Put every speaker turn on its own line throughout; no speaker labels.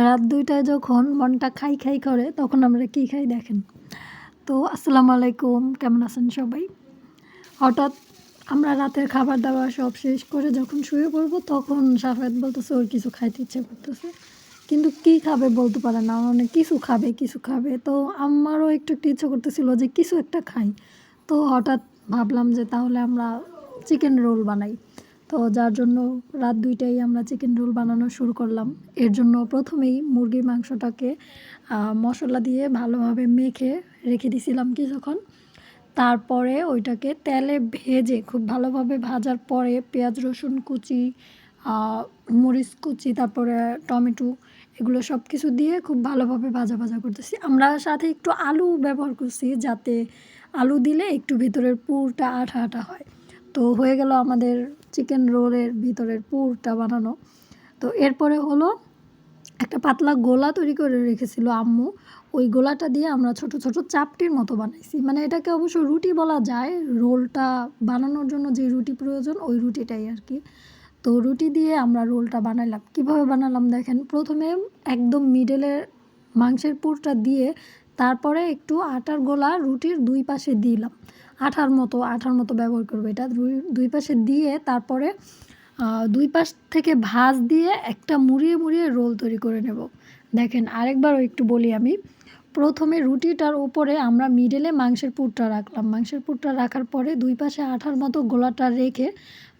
রাত ২টায় যখন মনটা খাই, খাই করে তখন আমরা কি খাই দেখেন। তো আসসালামু আলাইকুম, কেমন আছেন সবাই? হঠাৎ আমরা রাতের খাবার-দাবার সব শেষ করে যখন শুয়ে পড়বো তখন শাফায়াত বলতেছে ওর কিছু খাইতে ইচ্ছে করতেছে। কিন্তু কি খাবে বলতে পারে না। মানে কিছু খাবে, কিছু খাবে। তো আমারও একটু ইচ্ছে করতেছিল যে কিছু একটা খাই। তো হঠাৎ ভাবলাম যে তাহলে আমরা চিকেন রোল বানাই। তো যার জন্য রাত ২টায় আমরা চিকেন রোল বানানো শুরু করলাম। এর জন্য প্রথমেই মুরগির মাংসটাকে মশলা দিয়ে ভালোভাবে মেখে রেখে দিছিলাম কিছুক্ষণ। তারপরে ওইটাকে তেলে ভেজে খুব ভালোভাবে ভাজার পরে পেঁয়াজ রসুন কুচি, মরিচ কুচি, তারপরে টমেটো এগুলো সব কিছু দিয়ে খুব ভালোভাবে ভাজা করতেছি। আমরা সাথে একটু আলু ব্যবহার করছি যাতে আলু দিলে একটু ভিতরের পুরটা আঠা হয়। তো হয়ে গেল আমাদের চিকেন রোলের ভিতরের পুরটা বানানো। তো এরপরে হলো একটা পাতলা গোলা তৈরি করে রেখেছিল আম্মু। ওই গোলাটা দিয়ে আমরা ছোট চাপটির মতো বানাইছি। মানে এটাকে অবশ্য রুটি বলা যায়। রোলটা বানানোর জন্য যে রুটি প্রয়োজন ওই রুটিটাই আরকি। তো রুটি দিয়ে আমরা রোলটা বানাইলাম। কিভাবে বানালাম দেখেন। প্রথমে একদম মিডলে মাংসের পুরটা দিয়ে তারপরে একটু আটার গোলা রুটির ২ পাশে দিলাম। আঠার মতো ব্যবহার করব এটা। দুই পাশে দিয়ে তারপরে ২ পাশ থেকে ভাঁজ দিয়ে একটা মুড়িয়ে রোল তৈরি করে নেব। দেখেন আরেকবারও একটু বলি আমি। প্রথমে রুটিটার উপরে আমরা মিডলে মাংসের পুরটা রাখলাম। মাংসের পুরটা রাখার পরে ২ পাশে আঠার মতো গোলাটা রেখে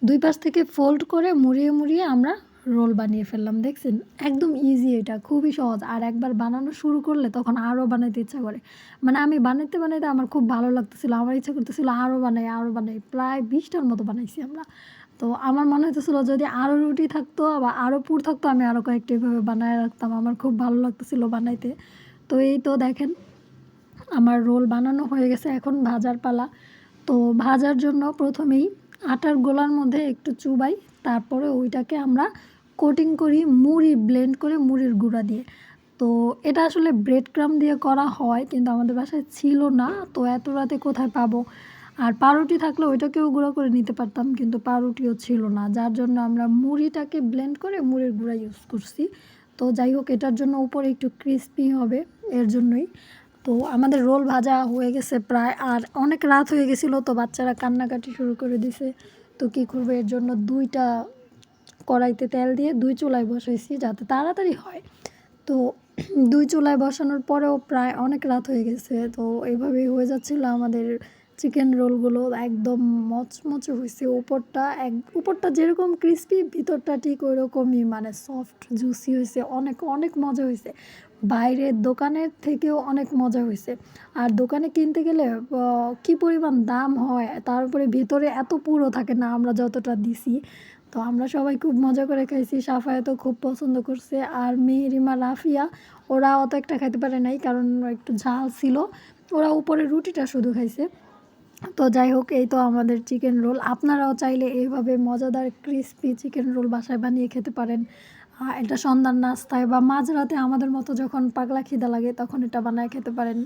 ২ পাশ থেকে ফোল্ড করে মুড়িয়ে আমরা রোল বানিয়ে ফেললাম। দেখছেন? একদম ইজি এটা, খুবই সহজ। আর একবার বানানো শুরু করলে তখন আরও বানাইতে ইচ্ছা করে। মানে আমি বানাইতে আমার খুব ভালো লাগতেছিল। আমার ইচ্ছা করতেছিল আরও বানাই। প্রায় ২০টার মতো বানাইছি আমরা। তো আমার মনে হইতেছিল যদি আরও রুটি থাকতো বা আরও পুর থাকতো আমি আরও কয়েকটা এভাবে বানায় রাখতাম। আমার খুব ভালো লাগতেছিল বানাইতে। তো এই তো দেখেন আমার রোল বানানো হয়ে গেছে, এখন ভাজার পালা। তো ভাজার জন্য প্রথমেই আটার গোলার মধ্যে একটু চুবাই, তারপরে ওইটাকে আমরা কোটিং করি ব্লেন্ড করে মুড়ির গুঁড়া দিয়ে। তো এটা আসলে ব্রেড ক্রাম্ব দিয়ে করা হয় কিন্তু আমাদের বাসায় ছিল না, তো এত রাতে কোথায় পাবো। আর পাউরুটি থাকলে ওইটাকেও গুঁড়া করে নিতে পারতাম কিন্তু পাউরুটিও ছিল না, যার জন্য আমরা মুড়িটাকে ব্লেন্ড করে মুড়ির গুঁড়া ইউজ করছি। তো যাই হোক এটার জন্য উপরে একটু ক্রিস্পি হবে এর জন্যই। তো আমাদের রোল ভাজা হয়ে গেছে প্রায়, আর অনেক রাত হয়ে গেছিলো তো বাচ্চারা কান্নাকাটি শুরু করে দিছে। তো কী করবো, এর জন্য ২টা কড়াইতে তেল দিয়ে ২ চুলায় বসাইছি যাতে তাড়াতাড়ি হয়। তো ২ চুলায় বসানোর পরেও প্রায় অনেক রাত হয়ে গেছে। তো এইভাবেই হয়ে যাচ্ছিলো আমাদের চিকেন রোলগুলো, একদম মচমচে হয়েছে। উপরটা যেরকম ক্রিস্পি ভিতরটা ঠিক ওই রকমই, মানে সফট জুসি হয়েছে। অনেক মজা হয়েছে। বাইরের দোকানের থেকেও অনেক মজা হয়েছে। আর দোকানে কিনতে গেলে কী পরিমাণ দাম হয়, তার উপরে ভেতরে এত পুরও থাকে না আমরা যতটা দিছি। তো আমরা সবাই খুব মজা করে খাইছি। সাফায়াতও খুব পছন্দ করছে। আর মেহেরিমা, রাফিয়া ওরা অত একটা খাইতে পারে নাই কারণ একটু ঝাল ছিল। ওরা উপরে রুটিটা শুধু খাইছে। তো যাই হোক এই তো আমাদের চিকেন রোল। আপনারাও চাইলে এইভাবে মজাদার ক্রিসপি চিকেন রোল বাসায় বানিয়ে খেতে পারেন। এটা সন্ধ্যার নাস্তায় বা মাঝরাতে আমাদের মতো যখন পাগলা খিদা লাগে তখন এটা বানায় খেতে পারেন।